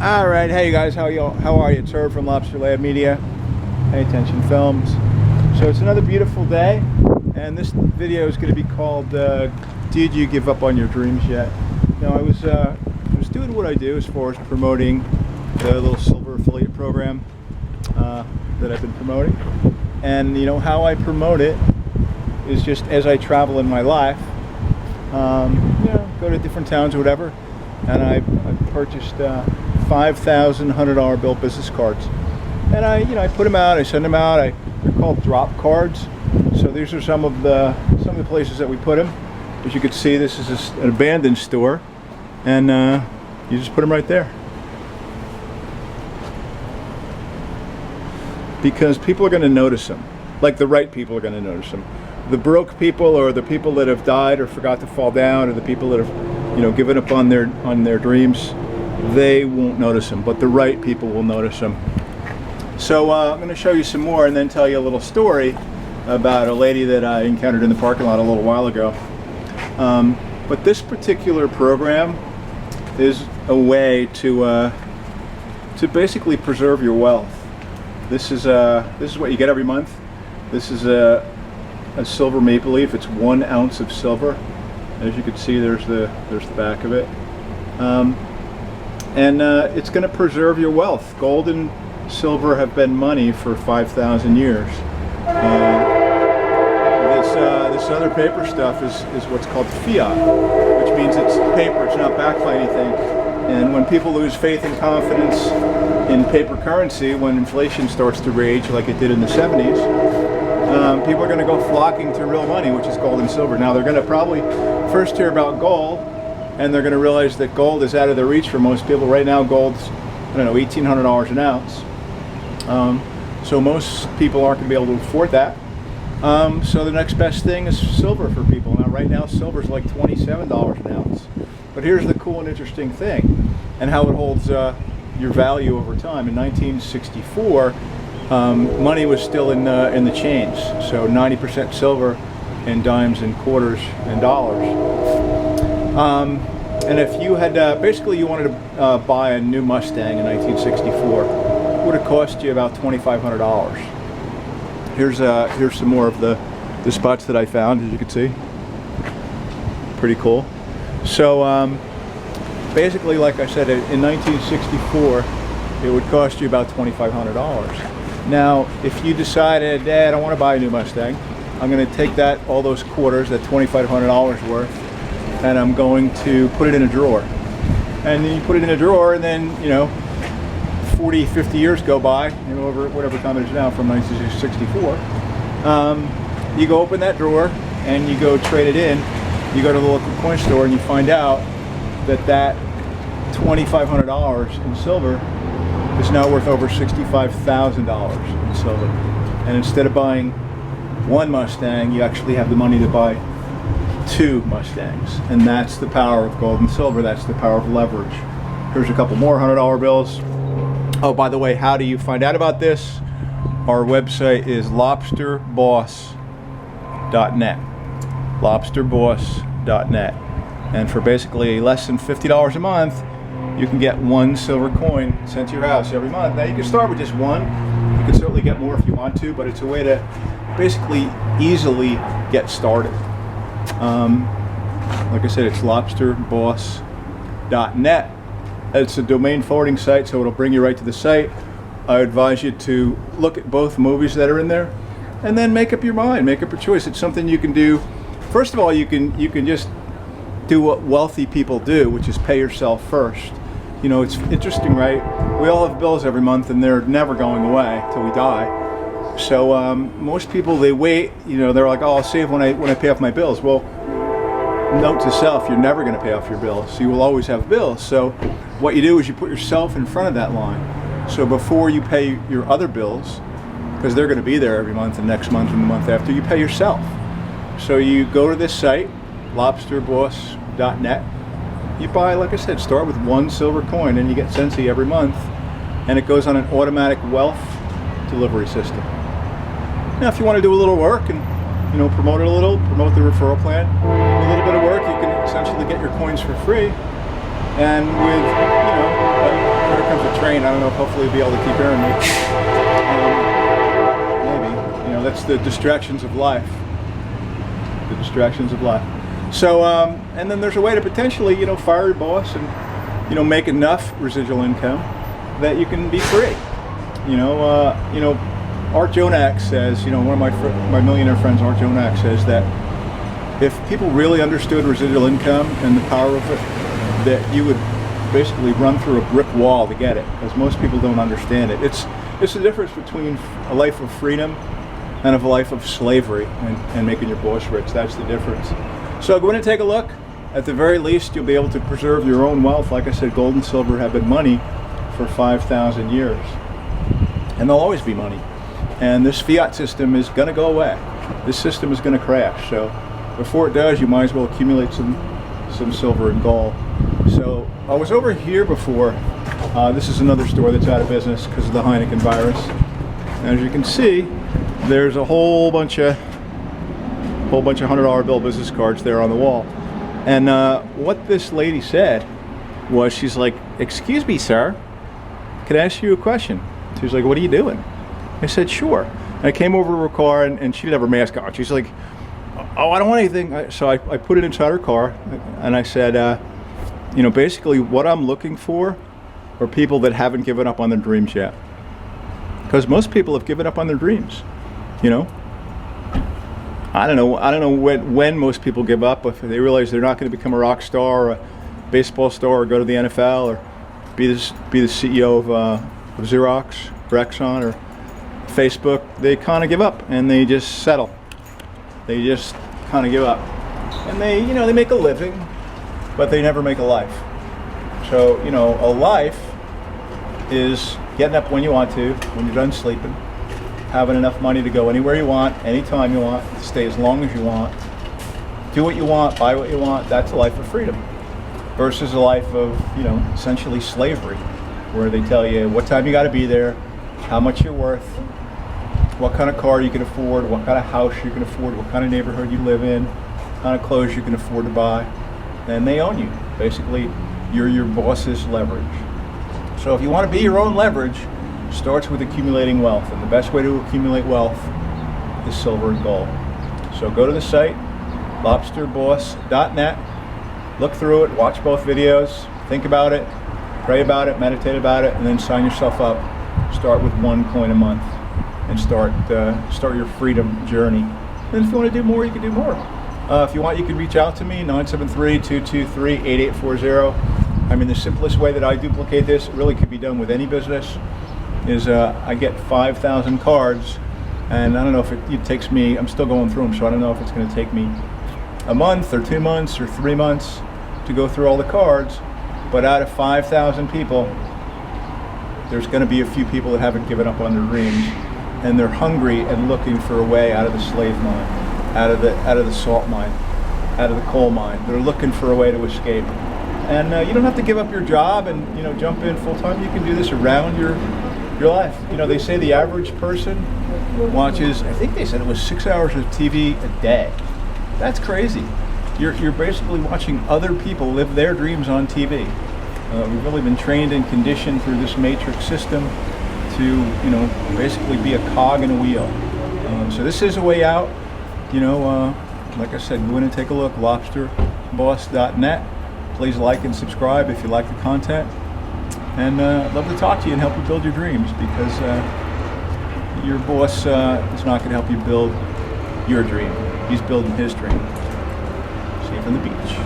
All right, hey you guys, how are you? It's Herb from Lobster Lab Media. Pay attention films. So it's another beautiful day, and this video is going to be called "Did You Give Up on Your Dreams Yet?" Now I was doing what I do as far as promoting the little silver affiliate program that I've been promoting, and you know how I promote it is just as I travel in my life. Go to different towns or whatever, and I purchased 5,000 $100 bill business cards, and I put them out. I send them out. They're called drop cards. So these are some of the places that we put them. As you can see, this is an abandoned store, and you just put them right there because people are going to notice them. Like the right people are going to notice them. The broke people, or the people that have died or forgot to fall down, or the people that have given up on their dreams, they won't notice them, but the right people will notice them. So I'm going to show you some more and then tell you a little story about a lady that I encountered in the parking lot a little while ago. But this particular program is a way to basically preserve your wealth. This is what you get every month. This is a silver maple leaf. It's 1 ounce of silver. As you can see, there's the back of it. And it's going to preserve your wealth. Gold and silver have been money for 5,000 years. This other paper stuff is what's called fiat, which means it's paper, it's not backed by anything. And when people lose faith and confidence in paper currency, when inflation starts to rage like it did in the 70s, people are going to go flocking to real money, which is gold and silver. Now they're going to probably first hear about gold, and they're going to realize that gold is out of their reach for most people. Right now gold's, $1,800 an ounce. So most people aren't going to be able to afford that. So the next best thing is silver for people. Now right now silver's like $27 an ounce. But here's the cool and interesting thing, and how it holds your value over time. In 1964, money was still in the change, so 90% silver and dimes and quarters and dollars. And if you had basically you wanted to buy a new Mustang in 1964, it would have cost you about $2,500. Here's some more of the spots that I found, as you can see. Pretty cool. So basically, like I said, in 1964, it would cost you about $2,500. Now, if you decided, I don't want to buy a new Mustang, I'm going to take all those quarters, that $2,500 worth, and I'm going to put it in a drawer. And then you put it in a drawer, and then 40, 50 years go by, over whatever time it is now, from 1964. You go open that drawer and you go trade it in. You go to the local coin store and you find out that $2,500 in silver is now worth over $65,000 in silver. And instead of buying one Mustang, you actually have the money to buy 2 Mustangs. And that's the power of gold and silver. That's the power of leverage. Here's a couple more $100 bills. Oh, by the way, how do you find out about this? Our website is Lobsterbossnet. Lobsterboss.net. And for basically less than $50 a month, you can get 1 silver coin sent to your house every month. Now you can start with just 1. You can certainly get more if you want to, but it's a way to basically easily get started. Like I said, it's Lobsterboss.net. It's a domain forwarding site, so it'll bring you right to the site. I advise you to look at both movies that are in there, and then make up your mind, make up your choice. It's something you can do. First of all, you can just do what wealthy people do, which is pay yourself first. It's interesting, right? We all have bills every month, and they're never going away till we die. So most people, they wait. They're like, oh, I'll save when I pay off my bills. Well, note to self, you're never going to pay off your bills, so you will always have bills. So what you do is you put yourself in front of that line. So before you pay your other bills, because they're going to be there every month and next month and the month after, you pay yourself. So you go to this site, Lobsterboss.net. You buy, like I said, start with 1 silver coin, and you get Sensi every month, and it goes on an automatic wealth delivery system. Now, if you want to do a little work and promote it a little, promote the referral plan, a little bit of work, you can essentially get your coins for free. And with, here comes train. I don't know if hopefully you'll be able to keep hearing me. Maybe. You know, that's the distractions of life. The distractions of life. So, and then there's a way to potentially, you know, fire your boss and, you know, make enough residual income that you can be free. You know, Art Jonak says, you know, one of my millionaire friends, Art Jonak, says that if people really understood residual income and the power of it, that you would basically run through a brick wall to get it, because most people don't understand it. It's the difference between a life of freedom and of a life of slavery and making your boss rich. That's the difference. So go in and take a look. At the very least, you'll be able to preserve your own wealth. Like I said, gold and silver have been money for 5,000 years. And they'll always be money. And this fiat system is going to go away. This system is going to crash. So before it does, you might as well accumulate some silver and gold. So I was over here before. This is another store that's out of business because of the Heineken virus. As you can see, there's a whole bunch of $100 bill business cards there on the wall. And what this lady said was, she's like, "Excuse me, sir, could I ask you a question?" She was like, "What are you doing?" I said, "Sure." And I came over to her car, and she didn't have her mask on. She's like, "Oh, I don't want anything." So I put it inside her car, and I said, you know, basically what I'm looking for are people that haven't given up on their dreams yet. Because most people have given up on their dreams, you know. I don't know when most people give up, if they realize they're not going to become a rock star or a baseball star or go to the NFL or be the CEO of Xerox or Exxon or Facebook. They kind of give up and they just settle. They just kind of give up, and they make a living, but they never make a life. So, you know, a life is getting up when you want to, when you're done sleeping, having enough money to go anywhere you want, anytime you want, stay as long as you want, do what you want, buy what you want. That's a life of freedom, versus a life of, you know, essentially slavery, where they tell you what time you got to be there, how much you're worth, what kind of car you can afford, what kind of house you can afford, what kind of neighborhood you live in, what kind of clothes you can afford to buy, and they own you. Basically, you're your boss's leverage. So if you want to be your own leverage, it starts with accumulating wealth, and the best way to accumulate wealth is silver and gold. So go to the site, Lobsterbossnet, look through it, watch both videos, think about it, pray about it, meditate about it, and then sign yourself up. Start with $1 a month and start your freedom journey. And if you want to do more, you can do more. If you want, you can reach out to me, 973-223-8840. I mean, the simplest way that I duplicate this, it really could be done with any business, is I get 5,000 cards, and I don't know if it takes me, I'm still going through them, so I don't know if it's going to take me a month or 2 months or 3 months to go through all the cards, but out of 5,000 people, there's going to be a few people that haven't given up on their dreams, and they're hungry and looking for a way out of the slave mine, out of the salt mine, out of the coal mine. They're looking for a way to escape. And you don't have to give up your job and, you know, jump in full time. You can do this around your life. You know, they say the average person watches, I think they said it was 6 hours of TV a day. That's crazy. You're basically watching other people live their dreams on TV. We've really been trained and conditioned through this matrix system to, you know, basically be a cog in a wheel. So this is a way out. You know, like I said, go in and take a look, Lobsterbossnet. Please like and subscribe if you like the content. And I'd love to talk to you and help you build your dreams, because your boss is not going to help you build your dream. He's building his dream. See you from the beach.